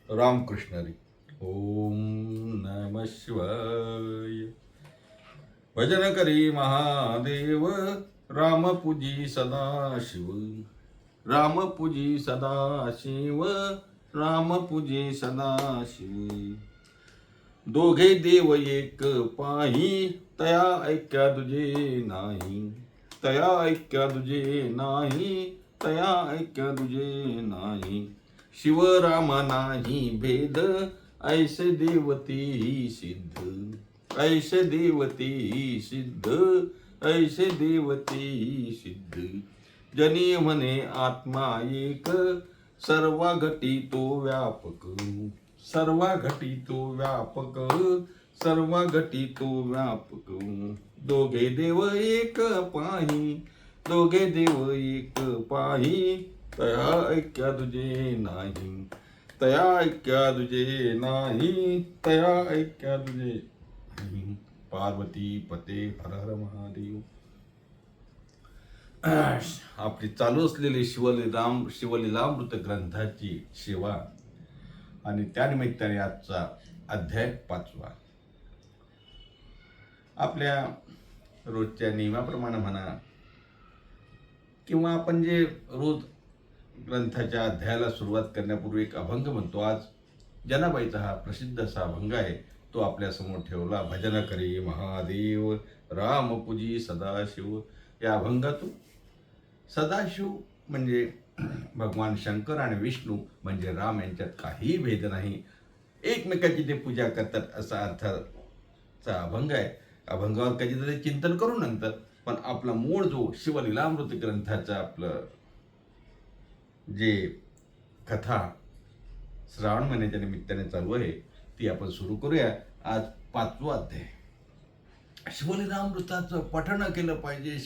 रामकृष्ण हरी. ओम नमः शिवाय. भजन करी महादेव, राम पूजी सदा शिव. राम पूजी सदा शिव, राम पूजी सदा शिव. दोघे देव एक पाही, तया ऐक्या दुजे नाही. तया ऐक्या दुजे नाही, तया ऐक्या दुजे नाही. शिव राम नाही भेद, ऐसे देवती सिद्ध. ऐसे देवती सिद्ध, ऐसे देवती सिद्ध. जनी म्हणे आत्मा एक, सर्व घटी तो व्यापक. सर्व घटी तो व्यापक, सर्व घटी तो व्यापक. दोघे देव एक पाही, दोघे देव एक पाही. तया ऐक्या तुझे नाही, तया ऐक्या तुझे नाही, तया ऐक्या तुझे नाही. पार्वती पते हर हर महादेव. आपली चालू असलेली शिवलीलामृत ग्रंथाची सेवा आणि त्यानिमित्ताने आजचा अध्याय 5वा. आपल्या रोजच्या नियमाप्रमाणे म्हणा किंवा आपण जे रोज ग्रंथाच्या अध्यायाला सुरुवात करण्यापूर्वी एक अभंग म्हणतो. आज जनाबाईचा हा प्रसिद्ध असा अभंग आहे, तो आपल्यासमोर ठेवला. भजन करी महादेव, राम पूजी सदाशिव. या अभंगातून सदाशिव म्हणजे भगवान शंकर आणि विष्णू म्हणजे राम यांच्यात काहीही भेद नाही, एकमेकाची ते पूजा करतात असा अर्थाचा अभंग आहे. अभंगावर कधीतरी चिंतन करू नंतर, पण आपला मूळ जो शिवलीलामृत ग्रंथाचा आपलं जे कथा श्रावण महिन्याच्या निमित्ताने चालू आहे ती आपण सुरू करूया. आज 5वा अध्याय. शिवलीलामृताचं पठण केलं पाहिजे,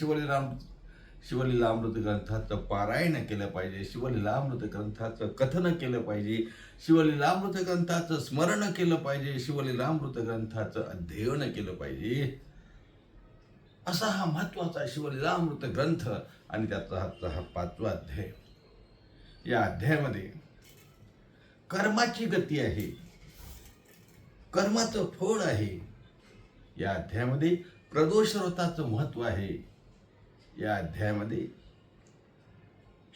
शिवलीलामृत ग्रंथाचं पारायण केलं पाहिजे, शिवलीलामृत ग्रंथाचं कथन केलं पाहिजे, शिवलीलामृत ग्रंथाचं स्मरण केलं पाहिजे, शिवलीलामृत ग्रंथाचं अध्ययन केलं पाहिजे. असा हा महत्वाचा शिवलीलामृत ग्रंथ आणि त्याचा हा 5वा अध्याय. या अध्यायामध्ये कर्माची गती आहे, कर्माचं फळ आहे. या अध्यायामध्ये प्रदोष व्रताचं महत्व आहे. या अध्यायामध्ये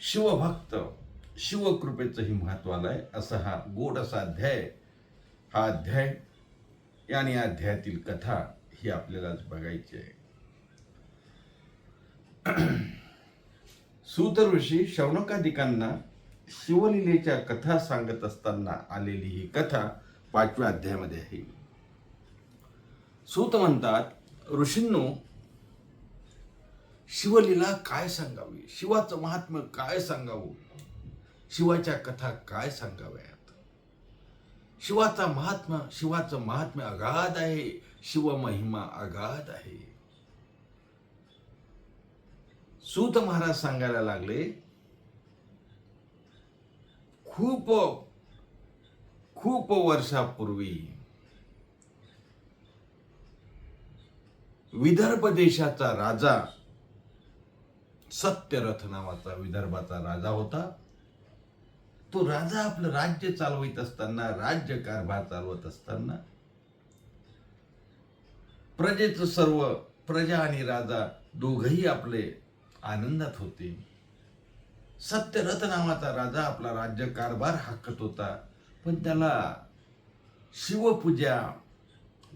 शिवभक्त शिवकृपेचंही महत्व आलंय. असा हा गोड असा अध्याय. हा अध्याय आणि या अध्यायातील कथा ही आपल्यालाच बघायची आहे. सूत ऋषी शौनकादिकांना शिवलीलेच्या कथा सांगत असताना आलेली ही कथा 5व्या अध्यायामध्ये आहे. सूत म्हणतात, ऋषींनो, शिवलीला काय सांगावी, शिवाचं महात्म्य काय सांगावं, शिवाच्या कथा काय सांगाव्यात. शिवाचं महात्म्य अगाध आहे, शिवमहिमा अगाध आहे. सूत महाराज सांगायला लागले, खूप खूप वर्षापूर्वी विदर्भ देशाचा राजा, सत्यरथ नावाचा विदर्भाचा राजा होता. तो राजा आपलं राज्य चालवत असताना, राज्यकारभार चालवत असताना प्रजा आणि राजा दोघही आपले आनंदात होते. सत्यरथ नावाचा राजा आपला राज्यकारभार हाकत होता, पण त्याला शिवपूजा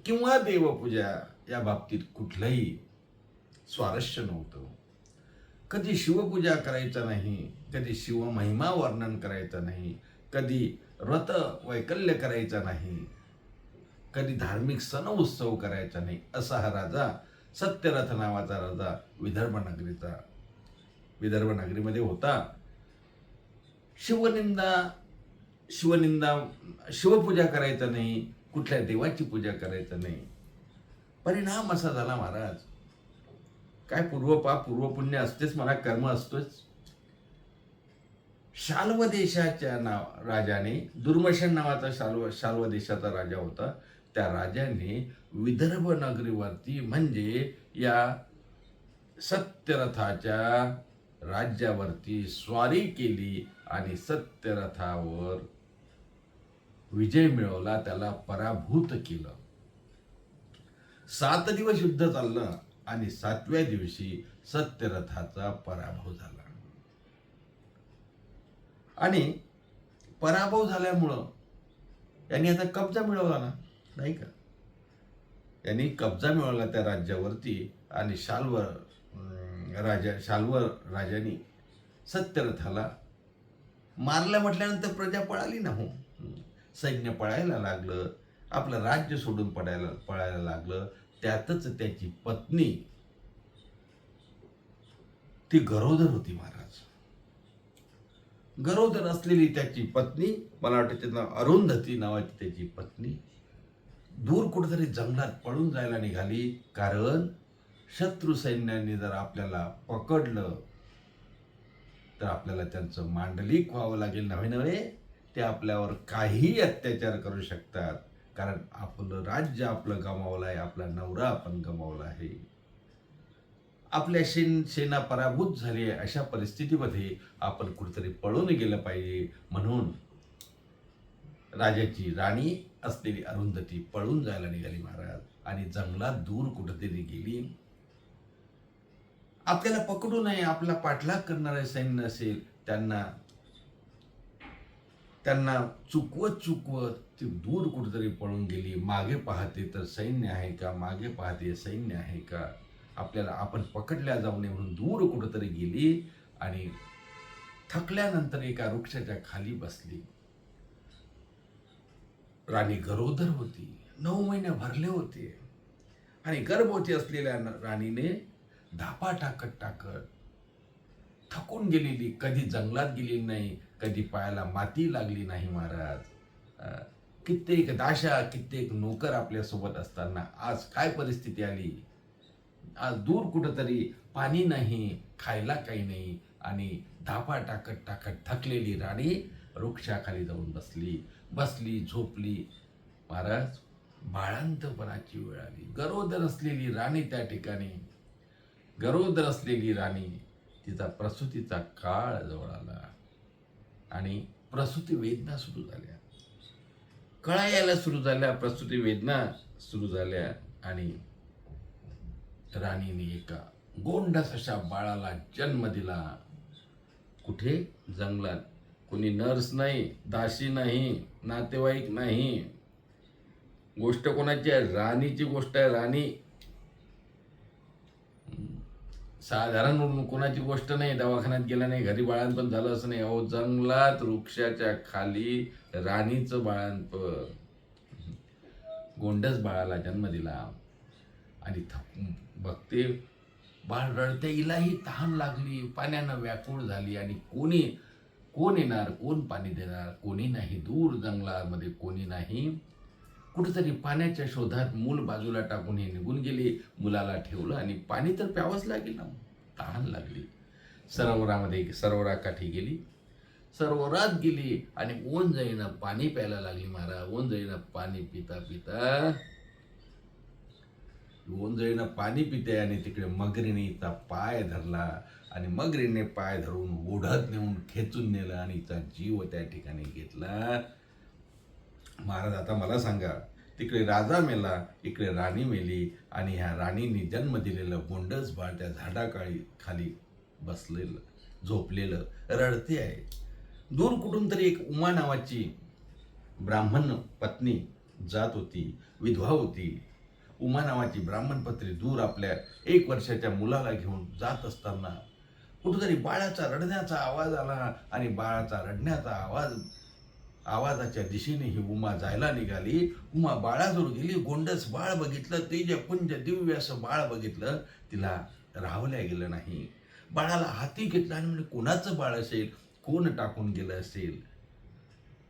किंवा देवपूजा या बाबतीत कुठलंही स्वारस्य नव्हतं. कधी शिवपूजा करायचा नाही, कधी शिवमहिमा वर्णन करायचा नाही, कधी व्रत वैकल्य करायचा नाही, कधी धार्मिक सण उत्सव करायचा नाही. असा हा राजा, सत्यरथ नावाचा राजा विदर्भ नगरीमध्ये होता. शिवपूजा करायचा नाही, कुठल्या देवाची पूजा करायचं नाही. परिणाम असा झाला, महाराज, काय पूर्वपाप पूर्वपुण्य असतेच, मला कर्म असतोच. शाल्व देशाच्या राजाने, दुर्मशन नावाचा शाल्व देशाचा राजा होता, त्या राजाने विदर्भ नगरीवरती म्हणजे या सत्यरथाच्या राज्यावरती स्वारी केली आणि सत्यरथावर विजय मिळवला, त्याला पराभूत केलं. 7 दिवस युद्ध चाललं आणि 7व्या दिवशी सत्यरथाचा पराभव झाला. आणि पराभव झाल्यामुळं यांनी आता कब्जा मिळवला ना, नाही का? यांनी कब्जा मिळवला त्या राज्यावरती आणि शाल्व राजाने सत्यरथाला मारलं. म्हटल्यानंतर प्रजा पळाली ना हो. सैन्य पळायला लागलं, आपलं राज्य सोडून पळायला लागलं. त्यातच त्याची पत्नी, ती गरोदर होती महाराज. गरोदर असलेली त्याची पत्नी, मला वाटतं त्याचं नाव अरुंधती नावाची त्याची पत्नी, दूर कुठेतरी जंगलात पळून जायला निघाली. कारण शत्रू सैन्याने जर आपल्याला पकडलं तर आपल्याला त्यांचं मांडलिक व्हावं लागेल. नव्हे ते आपल्यावर काहीही अत्याचार करू शकतात. कारण आपलं राज्य आपलं गमावलं आहे, आपला नवरा आपण गमावला आहे, आपल्या सेना पराभूत झाली आहे. अशा परिस्थितीमध्ये आपण कुठेतरी पळून गेलं पाहिजे. म्हणून राजाची राणी असलेली अरुंधती पळून जायला निघाली महाराज आणि जंगलात दूर कुठेतरी गेली. आपल्याला पकडू नये, आपला पाठलाग करणारे सैन्य असेल त्यांना चुकवत ती दूर कुठेतरी पळून गेली. मागे पाहते तर सैन्य आहे का, मागे पाहते सैन्य आहे का, आपल्याला आपण पकडल्या जाऊ नये म्हणून दूर कुठेतरी गेली. आणि थकल्यानंतर एका वृक्षाच्या खाली बसली. राणी गरोदर होती, 9 महिने भरले होते आणि गर्भवती असलेल्या राणीने धापा टाकत थकून गेलेली, कधी जंगलात गेली नाही, कधी पायाला माती लागली नाही महाराज. कित्येक दाशा, कित्येक नोकर आपल्यासोबत असताना आज काय परिस्थिती आली. आज दूर कुठंतरी पाणी नाही, खायला काही नाही आणि धापा टाकत थकलेली राणी वृक्षाखाली जाऊन बसली झोपली. महाराज, बाळंतपणाची वेळ आली. गरोदर असलेली राणी त्या ठिकाणी, गरोदर असलेली राणी, तिचा प्रसूतीचा काळ जवळ आला आणि प्रसूती वेदना सुरू झाल्या, कळा यायला सुरू झाल्या, प्रसूती वेदना सुरू झाल्या. आणि राणीने एका गोंडस अशा बाळाला जन्म दिला. कुठे? जंगलात. कोणी नर्स नाही, दासी नाही, नातेवाईक नाही. गोष्ट कोणाची आहे? राणीची गोष्ट आहे. राणी, साधारण कोणाची गोष्ट नाही. दवाखान्यात गेला नाही, घरी बाळंतपण झालं असं नाही. अहो, जंगलात वृक्षाच्या खाली राणीचं बाळंतपण. गोंडस बाळाला जन्म दिला आणि बघते बाळ रडते. हिलाही तहान लागली, पाण्यानं व्याकुळ झाली आणि कोण येणार, कोण पाणी देणार? कोणी नाही. दूर जंगलामध्ये कोणी नाही. कुठेतरी पाण्याच्या शोधात मूल बाजूला टाकून हे निघून गेले. मुलाला ठेवलं आणि पाणी तर प्यावंच लागेल ना, तहान लागली. सरोवराकाठी गेली, सरोवरात गेली आणि ओंजळीनं पाणी प्यायला लागली महाराज. ओंजळीनं पाणी पिते आणि तिकडे मगरीने पाय धरला आणि मगरीने पाय धरून ओढत नेऊन खेचून नेलं आणि हिचा जीव त्या ठिकाणी घेतला. महाराज, आता मला सांगा, तिकडे राजा मेला, इकडे राणी मेली आणि ह्या राणीने जन्म दिलेलं गोंडस बाळ त्या झाडाखाली बसलेलं, झोपलेलं, रडते आहे. दूर कुठून तरी एक उमा नावाची ब्राह्मण पत्नी जात होती, विधवा होती. उमा नावाची ब्राह्मण पत्नी दूर आपल्या 1 वर्षाच्या मुलाला घेऊन जात असताना कुठेतरी बाळाचा रडण्याचा आवाज आला आणि बाळाचा रडण्याचा आवाजाच्या दिशेने ही उमा जायला निघाली. उमा बाळाजवळ गेली, गोंडस बाळ बघितलं, तेजपुंज दिव्य असं बाळ बघितलं. तिला राहवल्या गेलं नाही. बाळाला हाती घेतलं आणि म्हणजे कोणाचं बाळ असेल, कोण टाकून गेलं असेल.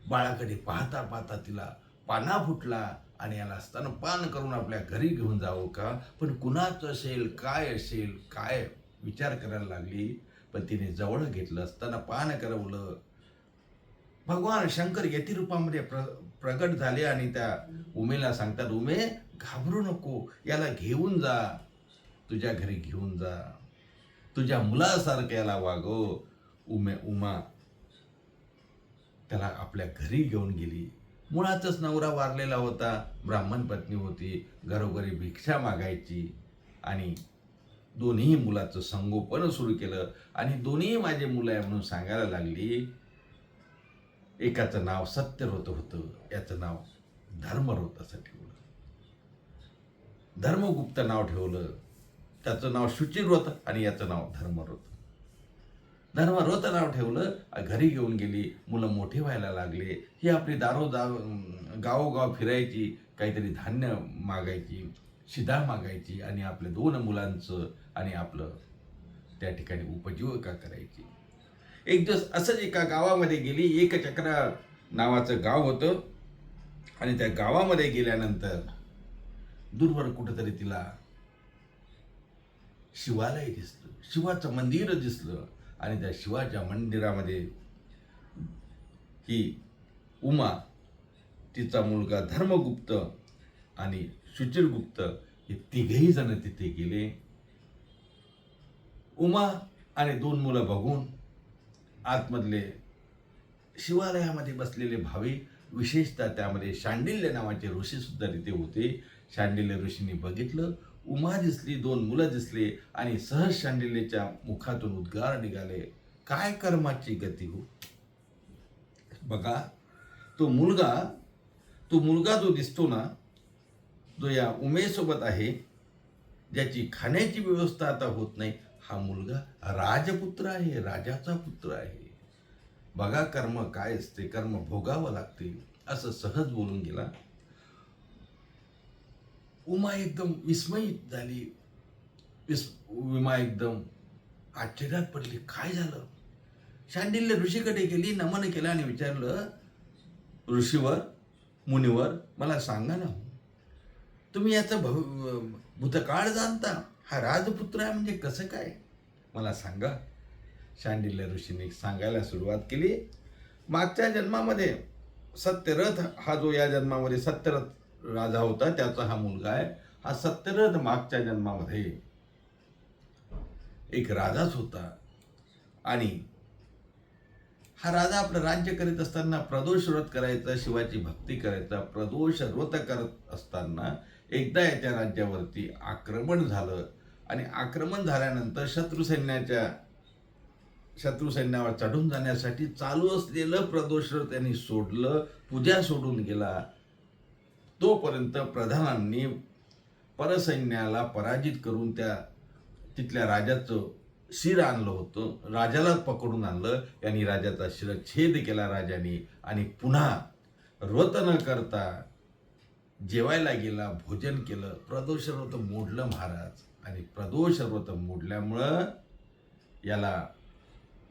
बाळाकडे पाहता पाहता तिला पाना फुटला आणि याला स्तनपान करून आपल्या घरी घेऊन जावं का, पण कुणाचं असेल, काय विचार करायला लागली. पण तिने जवळ घेतलं, स्तनपान करवलं. भगवान शंकर यती रूपामध्ये प्रगट झाले आणि त्या उमेला सांगतात, उमे, घाबरू नको, याला घेऊन जा, तुझ्या घरी घेऊन जा, तुझ्या मुलासारखं याला वागव. उमा त्याला आपल्या घरी घेऊन गेली मुळातच नवरा वारलेला होता, ब्राह्मण पत्नी होती, घरोघरी भिक्षा मागायची आणि दोन्ही मुलाचं संगोपन सुरू केलं आणि दोन्ही माझे मुलं आहे म्हणून सांगायला लागली. एकाचं नाव सत्यव्रत होतं, याचं नाव धर्मव्रत असं ठेवलं. धर्मगुप्त नाव ठेवलं, त्याचं नाव शुचिव्रत आणि याचं नाव धर्मव्रत. धर्मव्रत नाव ठेवलं. घरी घेऊन गेली. मुलं मोठे व्हायला लागले. ही आपली गावोगाव फिरायची, काहीतरी धान्य मागायची, शिदा मागायची आणि आपल्या 2 मुलांचं आणि आपलं त्या ठिकाणी उपजीविका करायची. एक दिवस असंच एका गावामध्ये गेली. एकचक्रा नावाचं गाव होतं आणि त्या गावामध्ये गेल्यानंतर दूरवर कुठंतरी तिला शिवालय दिसलं, शिवाचं मंदिर दिसलं आणि त्या शिवाच्या मंदिरामध्ये ही उमा, तिचा मुलगा धर्मगुप्त आणि शुचिरगुप्त हे तिघेही जण तिथे गेले. उमा आणि 2 मुलं बघून आतमधले शिवालयामध्ये बसलेले भाविक, विशेषतः त्यामध्ये शांडिल्य नावाचे ऋषी सुद्धा तिथे होते. शांडिल्य ऋषींनी बघितलं, उमा दिसली, 2 मुलं दिसले आणि सहज शांडिल्यच्या मुखातून उद्गार निघाले, काय कर्माची गती हो. बघा, तो मुलगा जो दिसतो ना, जो या उमेसोबत आहे, ज्याची खाण्याची व्यवस्था आता होत नाही, हा मुलगा राजपुत्र आहे, राजाचा पुत्र आहे. बघा कर्म काय असते, कर्म भोगावं लागते, असं सहज बोलून गेला. उमा एकदम विस्मयित झाली. उमा एकदम आश्चर्यात पडली, काय झालं. शांडिल्य ऋषीकडे गेली, नमन केलं आणि विचारलं, ऋषीवर, मुनिवर, मला सांगा ना, तुम्ही याचं भूतकाळ जाणता, हा राजपुत्र आहे म्हणजे कसं काय, मला सांगा. शांडिल्य ऋषीने सांगायला सुरुवात केली. मागच्या जन्मामध्ये सत्यरथ हा जो या जन्मामध्ये सत्यरथ राजा होता, त्याचा हा मुलगा आहे. हा सत्यरथ मागच्या जन्मामध्ये एक राजाच होता आणि हा राजा आपलं राज्य करीत असताना प्रदोष व्रत करायचा, शिवाची भक्ती करायचा. प्रदोष व्रत करत असताना एकदा याच्या राज्यावरती आक्रमण झालं आणि आक्रमण झाल्यानंतर शत्रू सैन्यावर चढून जाण्यासाठी चालू असलेलं प्रदोष व्रत त्यांनी सोडलं, पूजा सोडून गेला. तोपर्यंत प्रधानांनी परसैन्याला पराजित करून तिथल्या राजाचं शिर आणलं होतं, राजाला पकडून आणलं. यांनी राजाचा शिरच्छेद केला राजाने आणि पुन्हा व्रत न करता जेवायला गेला, भोजन केलं. प्रदोष व्रत मोडलं महाराज आणि प्रदोष व्रत मोडल्यामुळं याला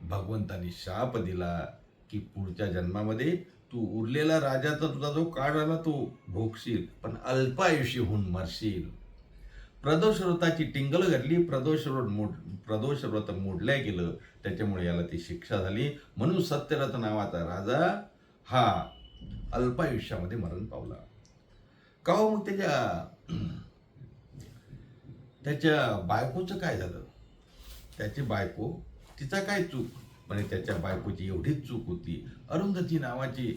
भगवंतानी शाप दिला की पुढच्या जन्मामध्ये तू उरलेला राजाचा तुझा जो काळ आला तो भोगशील, पण अल्पायुषी होऊन मरशील. प्रदोष व्रताची टिंगल घडली, प्रदोष व्रत मोडल्या गेलं, त्याच्यामुळे याला ती शिक्षा झाली. म्हणून सत्यरथ नावाचा राजा हा अल्पायुष्यामध्ये मरण पावला. का हो मग त्याच्या बायकोचं काय झालं. त्याची बायको, तिचा काय चूक, म्हणजे त्याच्या बायकोची एवढीच चूक होती. अरुंधती नावाची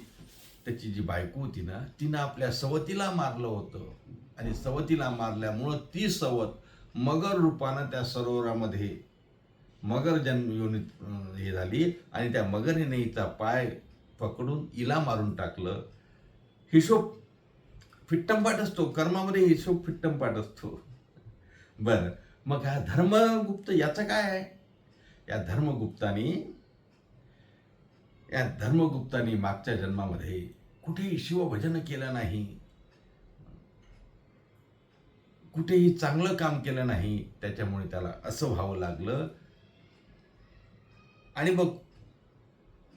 त्याची जी बायको होती ना, तिनं आपल्या सवतीला मारलं होतं आणि सवतीला मारल्यामुळं ती सवत मगर रूपानं त्या सरोवरामध्ये मगर योनीत हे झाली आणि त्या मगरीने हिचा पाय पकडून हिला मारून टाकलं. हिशोब फिट्टमपाट असतो, कर्मामध्ये हिशोब फिट्टमपाट असतो. बरं, मग हा धर्मगुप्त याचं काय आहे. या धर्मगुप्तानी मागच्या जन्मामध्ये कुठेही शिवभजन केलं नाही, कुठेही चांगलं काम केलं नाही, त्याच्यामुळे त्याला असं व्हावं लागलं. आणि मग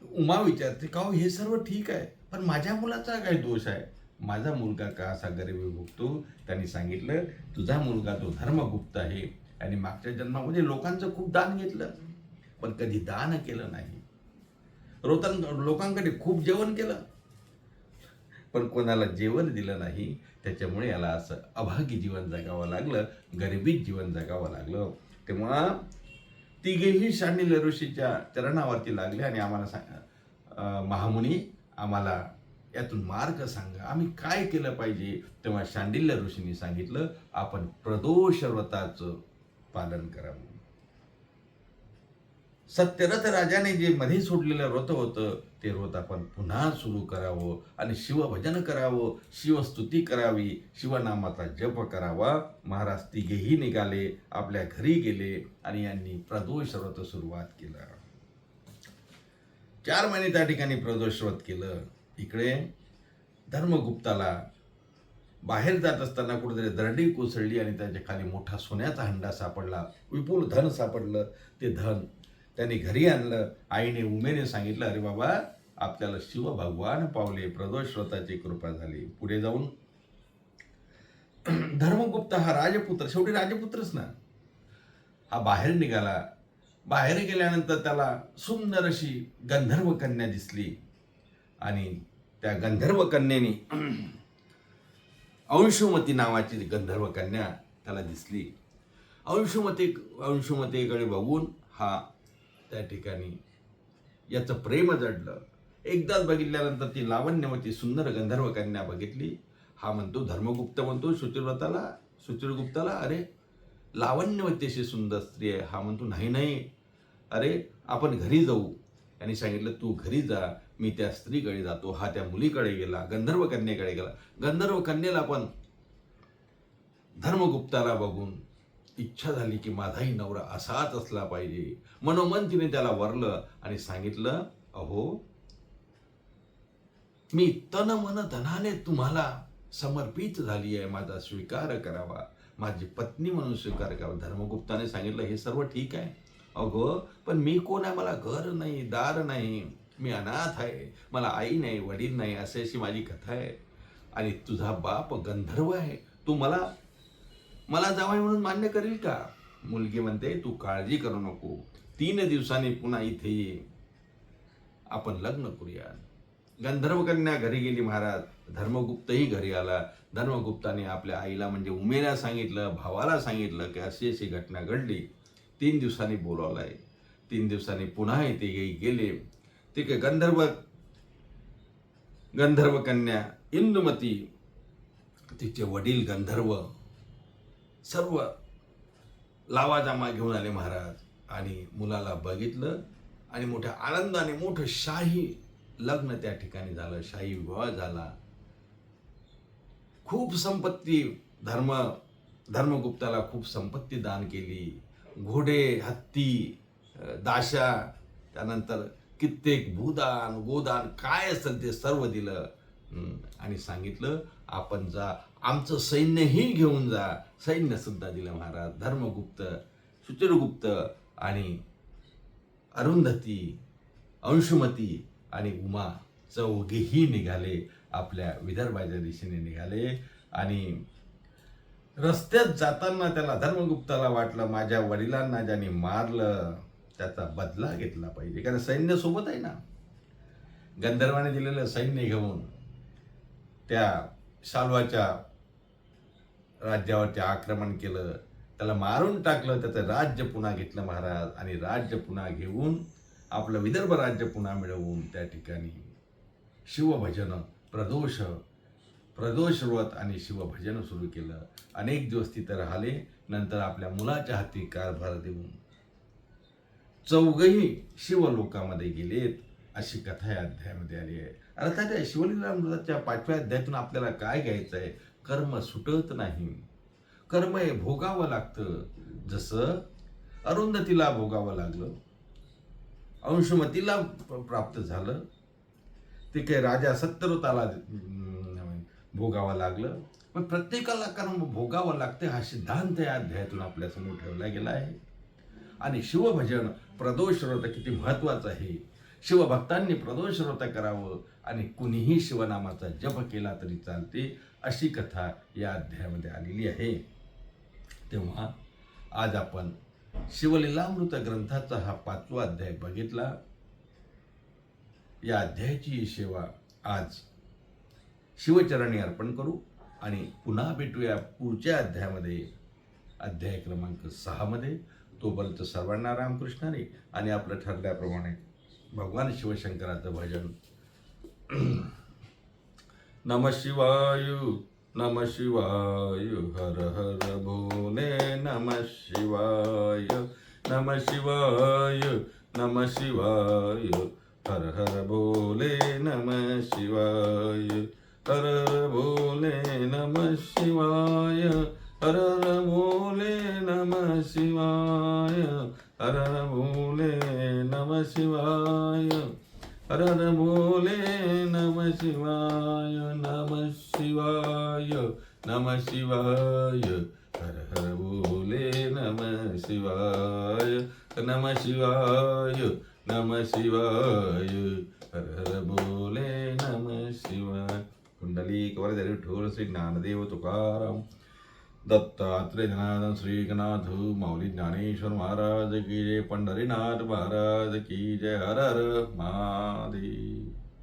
उमा विचारते, का हे सर्व ठीक आहे, पण माझ्या मुलाचा काय दोष आहे, माझा मुलगा का असा गरिबी भोगतो. त्यांनी सांगितलं, तुझा मुलगा तो धर्मगुप्त आहे आणि मागच्या जन्मामध्ये लोकांचं खूप दान घेतलं, पण कधी दान केलं नाही. लोकांकडे खूप जेवण केलं, पण कोणाला जेवण दिलं नाही. त्याच्यामुळे याला असं अभागी जीवन जगावं लागलं, गरिबीत जीवन जगावं लागलं. तेव्हा तिघेही शांडिल्य ऋषीच्या चरणावरती लागले आणि आम्हाला महामुनी, आम्हाला यातून मार्ग सांगा, आम्ही काय केलं पाहिजे. तेव्हा शांडिल्य ऋषींनी सांगितलं, आपण प्रदोष व्रताचं पालन करावं. सत्यरथ राजाने जे मध्ये सोडलेलं व्रत होतं ते व्रत आपण पुन्हा सुरू करावं आणि शिवभजन करावं, शिवस्तुती करावी, शिवनामाचा जप करावा. महाराज तिघेही निघाले, आपल्या घरी गेले आणि यांनी प्रदोष व्रत सुरुवात केलं. 4 महिने त्या ठिकाणी प्रदोष व्रत केलं. इकडे धर्मगुप्ताला बाहेर जात असताना कुठेतरी दरडी कोसळली आणि त्याच्या खाली मोठा सोन्याचा हंडा सापडला, विपुल धन सापडलं. ते धन त्यांनी घरी आणलं. आईने उमेने सांगितलं, अरे बाबा, आपल्याला शिव भगवान पावले, प्रदोष व्रताची कृपा झाली. पुढे जाऊन धर्मगुप्त हा राजपुत्र, शेवटी राजपुत्रच ना, हा बाहेर निघाला. बाहेर गेल्यानंतर त्याला सुंदर अशी गंधर्व कन्या दिसली आणि त्या गंधर्व कन्येने अंशुमती नावाची गंधर्व कन्या त्याला दिसली. अंशुमतीकडे बघून हा त्या ठिकाणी याचं प्रेम जडलं. एकदाच बघितल्यानंतर ती लावण्यवती सुंदर गंधर्व कन्या बघितली. हा म्हणतो, धर्मगुप्त म्हणतो सुचिरगुप्ताला, अरे लावण्यवती अशी सुंदर स्त्री आहे. हा म्हणतो, नाही नाही, अरे आपण घरी जाऊ. त्यांनी सांगितलं, तू घरी जा, मी त्या स्त्रीकडे जातो. हा त्या मुलीकडे गेला, गंधर्व कन्येकडे गेला. गंधर्व कन्येला पण धर्मगुप्ताला बघून इच्छा झाली की माझाही नवरा असाच असला पाहिजे. मनोमन तिने त्याला वरलं आणि सांगितलं, अहो, मी तन मन धनाने तुम्हाला समर्पित झाली आहे, माझा स्वीकार करावा, माझी पत्नी म्हणून स्वीकार करावा. धर्मगुप्ताने सांगितलं, हे सर्व ठीक आहे, अगो, पण मी कोण आहे, मला घर नाही, दार नाही, मी अनाथ आहे, मला आई नाही, वडील नाही, अशी माझी कथा आहे. आणि तुझा बाप गंधर्व आहे, तू मला जावई म्हणून मान्य करील का? मुलगी म्हणते, तू काळजी करू नको, 3 दिवसांनी पुन्हा इथे ये, आपण लग्न करूया. गंधर्व कन्या घरी गेली महाराज. धर्मगुप्तही घरी आला. धर्मगुप्ताने आपल्या आईला म्हणजे उमेला सांगितलं, भावाला सांगितलं की अशी अशी घटना घडली, 3 दिवसांनी बोलावलंय. 3 दिवसांनी पुन्हा इथे गेले. ते काय गंधर्व कन्या इंदुमती, तिचे वडील गंधर्व सर्व लावाजामा घेऊन आले महाराज आणि मुलाला बघितलं आणि मोठ्या आनंदाने मोठं शाही लग्न त्या ठिकाणी झालं, शाही विवाह झाला. खूप संपत्ती, धर्मगुप्ताला खूप संपत्ती दान केली. घोडे, हत्ती, दाशा, त्यानंतर कित्येक भूदान, गोदान काय असेल ते सर्व दिलं आणि सांगितलं, आपण जा, आमचं सैन्यही घेऊन जा. सैन्य सुद्धा दिलं महाराज. धर्मगुप्त, सुचिरगुप्त आणि अरुंधती, अंशुमती आणि उमा चौघेही निघाले, आपल्या विदर्भाच्या दिशेने निघाले. आणि रस्त्यात जाताना त्याला धर्मगुप्ताला वाटलं, माझ्या वडिलांना ज्याने मारलं त्याचा बदला घेतला पाहिजे, कारण सैन्य सोबत आहे ना. गंधर्वाने दिलेलं सैन्य घेऊन त्या शाल्वाच्या राज्यावरती आक्रमण केलं, त्याला मारून टाकलं, त्याचं राज्य पुन्हा घेतलं महाराज. आणि राज्य पुन्हा घेऊन आपलं विदर्भ राज्य पुन्हा मिळवून त्या ठिकाणी शिवभजन, प्रदोष व्रत आणि शिवभजन सुरू केलं. अनेक दिवस तिथं राहिले. नंतर आपल्या मुलाच्या हाती कारभार देऊन चौघही शिवलोकामध्ये गेलेत, अशी कथा या अध्यायामध्ये आली आहे. अर्थात या शिवलीलामृताच्या 5व्या अध्यायातून आपल्याला काय घ्यायचं आहे? कर्म सुटत नाही, कर्म हे भोगावं लागतं. जसं अरुंधतीला भोगावं लागलं, अंशुमतीला प्राप्त झालं, ते काही राजा सत्यव्रताला भोगावं लागलं. पण प्रत्येकाला कर्म भोगावं लागते, हा सिद्धांत या अध्यायातून आपल्यासमोर ठेवला गेला आहे. आणि शिवभजन, प्रदोष व्रत किती महत्त्वाचं आहे. शिवभक्तांनी प्रदोष व्रत करावं आणि कुणीही शिवनामाचा जप केला तरी चालते, अशी कथा या अध्यायामध्ये आलेली आहे. तेव्हा आज आपण शिवलीलामृत ग्रंथाचा हा 5वा अध्याय बघितला. या अध्यायाची सेवा आज शिवचरणी अर्पण करू आणि पुन्हा भेटूया पुढच्या अध्यायामध्ये, अध्याय क्रमांक 6 मध्ये. तोपर्यंत सर्वांना रामकृष्णाने आणि आपलं ठरल्याप्रमाणे भगवान शिवशंकराचं भजन नमः शिवाय नमः शिवाय हर हर भोले नमः शिवाय नमः शिवाय नमः शिवाय हर हर भोले नमः शिवाय हर हर भोले नमः शिवाय हर हर भोले नमः शिवाय हर हर भोले नमः शिवाय हर हर भोले नमः शिवाय नमः शिवाय नमः शिवाय हर हर भोले नमः शिवाय नमः शिवाय नमः शिवाय हर हर भोले नमः शिवाय. कुंडलिक वरदे विठ्ठल श्री ज्ञानदेव तुकाराम दत्तात्रेय जनार्दन श्री गणाध माऊली ज्ञानेश्वर महाराज की जय. पंढरीनाथ महाराज की जय. हर हर महादेव.